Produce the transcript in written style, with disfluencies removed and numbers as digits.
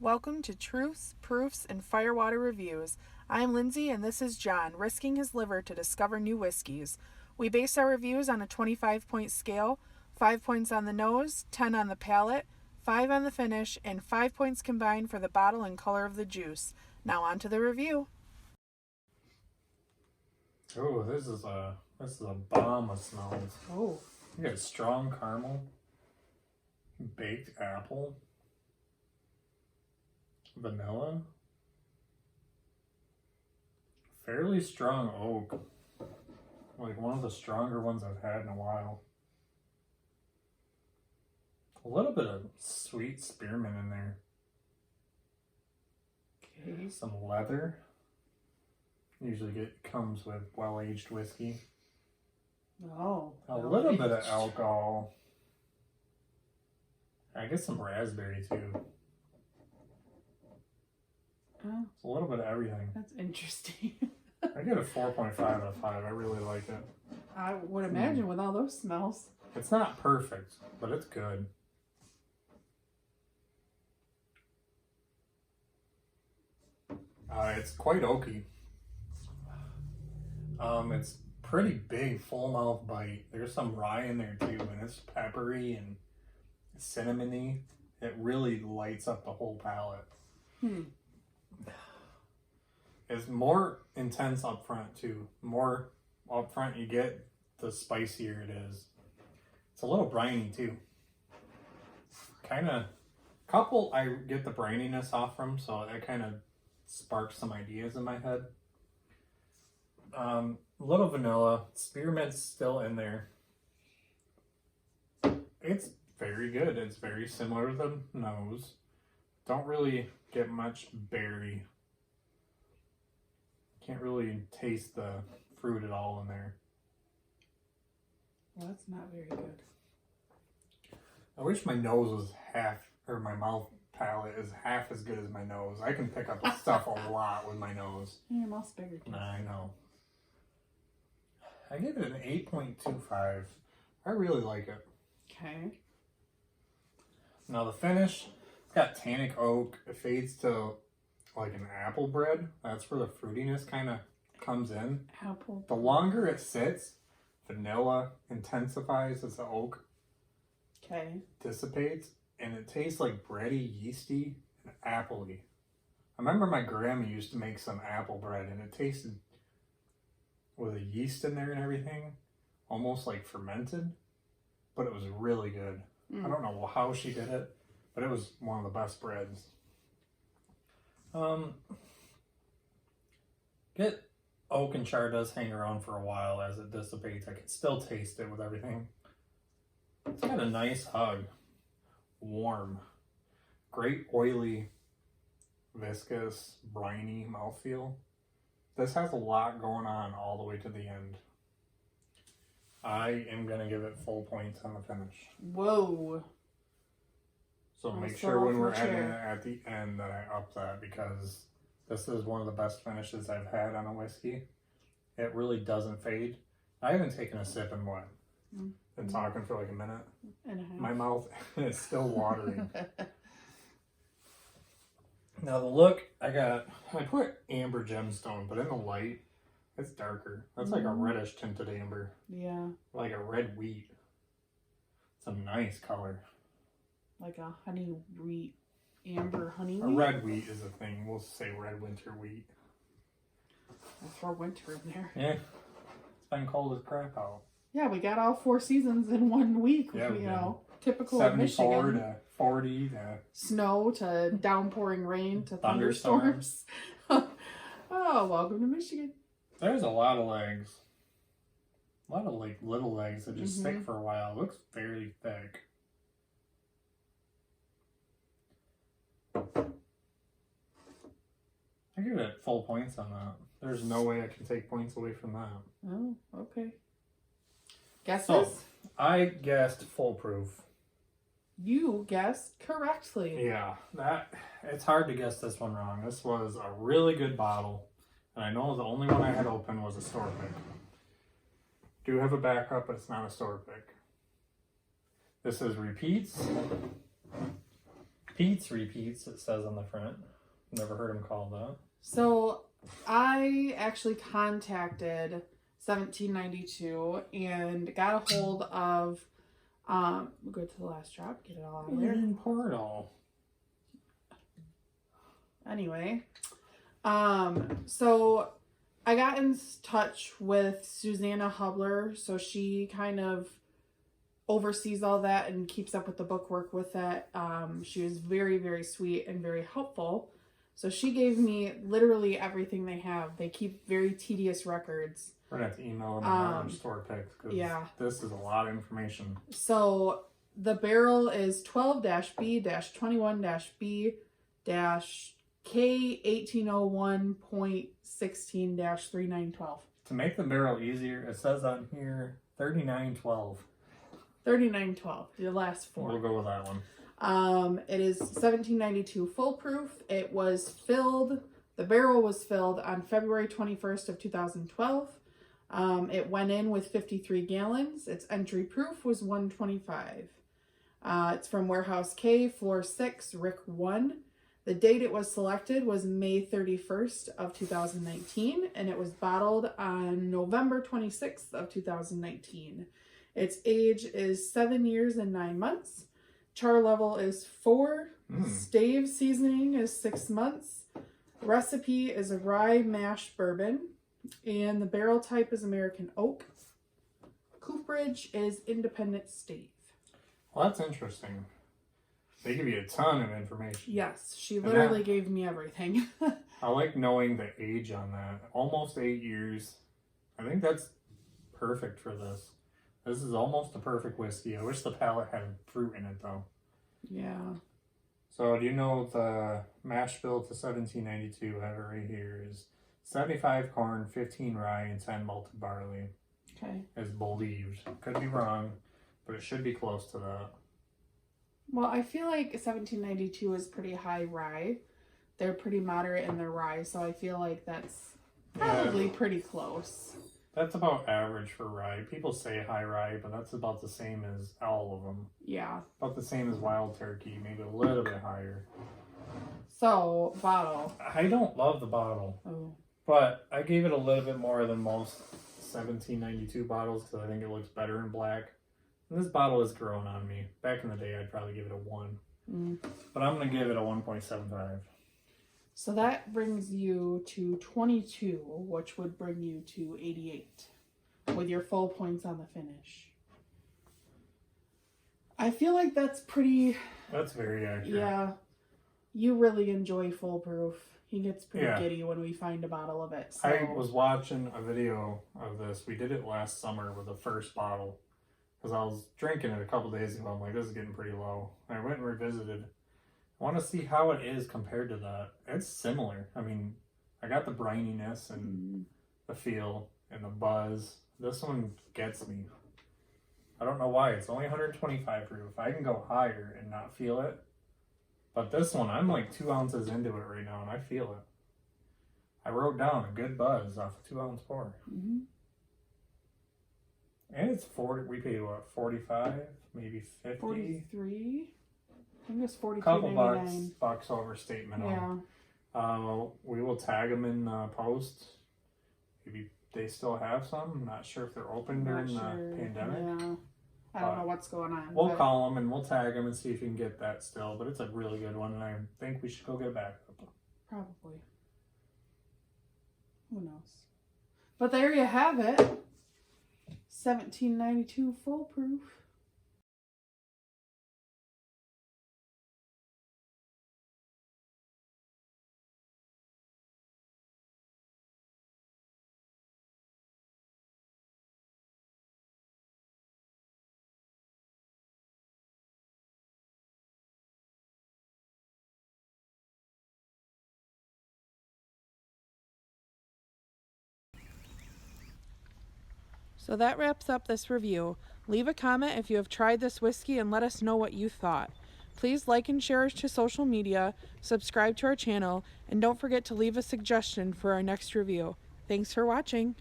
Welcome to Truths, Proofs, and Firewater Reviews. I'm Lindsey and this is John, risking his liver to discover new whiskeys. We base our reviews on a 25-point scale, 5 points on the nose, 10 on the palate, 5 on the finish, and 5 points combined for the bottle and color of the juice. Now on to the review. Oh, this is a bomb of smells. Oh. You got strong caramel, baked apple, vanilla, fairly strong oak, like one of the stronger ones I've had in a while. A little bit of sweet spearmint in there. Okay. Some leather. Usually comes with well-aged whiskey. Oh. A little bit of alcohol. I get some raspberry too. Oh, It's a little bit of everything. that's interesting. I get a 4.5 out of 5. I really like it. I would imagine with all those smells. It's not perfect, but it's good. It's quite oaky. It's pretty big, full mouth bite. There's some rye in there too, and it's peppery and cinnamony. It really lights up the whole palate. It's more intense up front too. More up front you get, the spicier it is. It's a little briny too. Kind of, couple I get the brininess off from, so that kind of sparks some ideas in my head. Little vanilla, spearmint's still in there. It's very good. It's very similar to the nose. Don't really get much berry. Can't really taste the fruit at all in there. Well, that's not very good. I wish my nose was half, or my mouth palate is half as good as my nose. I can pick up stuff a lot with my nose. Your mouth's bigger. Nah, I know. I give it an 8.25. I really like it. Okay. Now the finish, it's got tannic oak. It fades to like an apple bread. That's where the fruitiness kind of comes in. Apple. The longer it sits, vanilla intensifies as the oak Okay. dissipates, and it tastes like bready, yeasty, and appley. I remember my grandma used to make some apple bread, and it tasted with a yeast in there and everything, almost like fermented, but it was really good. I don't know how she did it, but it was one of the best breads. Get oak and char does hang around for a while as it dissipates. I can still taste it with everything. It's got a nice hug. Warm. Great oily, viscous, briny mouthfeel. This has a lot going on all the way to the end. I am going to give it full points on the finish. Whoa. So I'll make start sure off when we're with adding chair. it at the end that I up that, because this is one of the best finishes I've had on a whiskey. It really doesn't fade. I haven't taken a sip in what? Been talking for like a minute. And a half. My mouth is still watering. Now the look, I put amber gemstone, but in the light, it's darker. That's like a reddish tinted amber. Yeah. Like a red wheat. It's a nice color. Like a honey wheat. Amber honey A wheat. red wheat is a thing. We'll say red winter wheat. I'll throw winter in there. Yeah. It's been cold as crap out. Yeah, we got all 4 seasons in 1 week. Yeah, we you did. know, typical of 74 Michigan. to 40 to Snow to downpouring rain to Thunderstorms. thunderstorms. Oh, welcome to Michigan. There's a lot of legs. A lot of like little legs that just stick for a while. It looks fairly thick. I give it full points on that. There's no way I can take points away from that. Oh, okay. Guesses? So, I guessed foolproof. You guessed correctly. Yeah, it's hard to guess this one wrong. This was a really good bottle, and I know the only one I had open was a store pick. Do have a backup, but it's not a store pick. This is Repetes. Pete's Repetes, it says on the front. Never heard him called that. So I actually contacted 1792 and got a hold of, we'll go to the last drop, get it all out of there. Portal. Anyway, so I got in touch with Susanna Hubler, so she kind of oversees all that and keeps up with the bookwork with that. She was very, very sweet and very helpful. So she gave me literally everything they have. They keep very tedious records. We're going to have to email them our store picks because this is a lot of information. So the barrel is 12-B-21-B-K1801.16-3912. To make the barrel easier, it says on here 3912. 3912, the last four. We'll go with that one. It is 1792 foolproof. It was filled, the barrel was filled on February 21st of 2012. It went in with 53 gallons. Its entry proof was 125. It's from Warehouse K, floor 6, Rick 1. The date it was selected was May 31st of 2019, and it was bottled on November 26th of 2019. Its age is 7 years and 9 months. Char level is 4. Stave seasoning is 6 months. Recipe is a rye mash bourbon. And the barrel type is American oak. Cooperage is independent stave. Well, that's interesting. They give you a ton of information. Yes, she literally gave me everything. I like knowing the age on that. Almost 8 years. I think that's perfect for this. This is almost a perfect whiskey. I wish the palate had fruit in it, though. Yeah. So, do you know the mash bill to 1792? I have it right here. Is 75 corn, 15 rye, and 10 malted barley. Okay. Is believed. Could be wrong, but it should be close to that. Well, I feel like 1792 is pretty high rye. They're pretty moderate in their rye, so I feel like that's probably pretty close. That's about average for rye. People say high rye, but that's about the same as all of them. Yeah. About the same as wild turkey, maybe a little bit higher. So, bottle. I don't love the bottle. Oh. But I gave it a little bit more than most 1792 bottles because I think it looks better in black. And this bottle has grown on me. Back in the day, I'd probably give it a 1. But I'm going to give it a 1.75. So that brings you to 22, which would bring you to 88 with your full points on the finish. I feel like that's pretty... That's very accurate. Yeah. You really enjoy foolproof. He gets pretty giddy when we find a bottle of it. So. I was watching a video of this. We did it last summer with the first bottle. Because I was drinking it a couple days ago. I'm like, this is getting pretty low. I went and revisited. I want to see how it is compared to that. It's similar. I mean, I got the brininess and the feel and the buzz. This one gets me. I don't know why. It's only 125 proof. I can go higher and not feel it. But this one, I'm like 2 ounces into it right now and I feel it. I wrote down a good buzz off a 2 ounce pour. And it's 40. We paid what, 45, maybe 50. 43. I think it's 43.99. Couple bucks overstatement on. We will tag them in post. Maybe they still have some. I'm not sure if they're open during the pandemic. Yeah. I don't know what's going on. We'll call them and we'll tag them and see if you can get that still. But it's a really good one, and I think we should go get a backup. Probably. Who knows? But there you have it. 1792 foolproof. So that wraps up this review. Leave a comment if you have tried this whiskey and let us know what you thought. Please like and share us to social media, subscribe to our channel, and don't forget to leave a suggestion for our next review. Thanks for watching.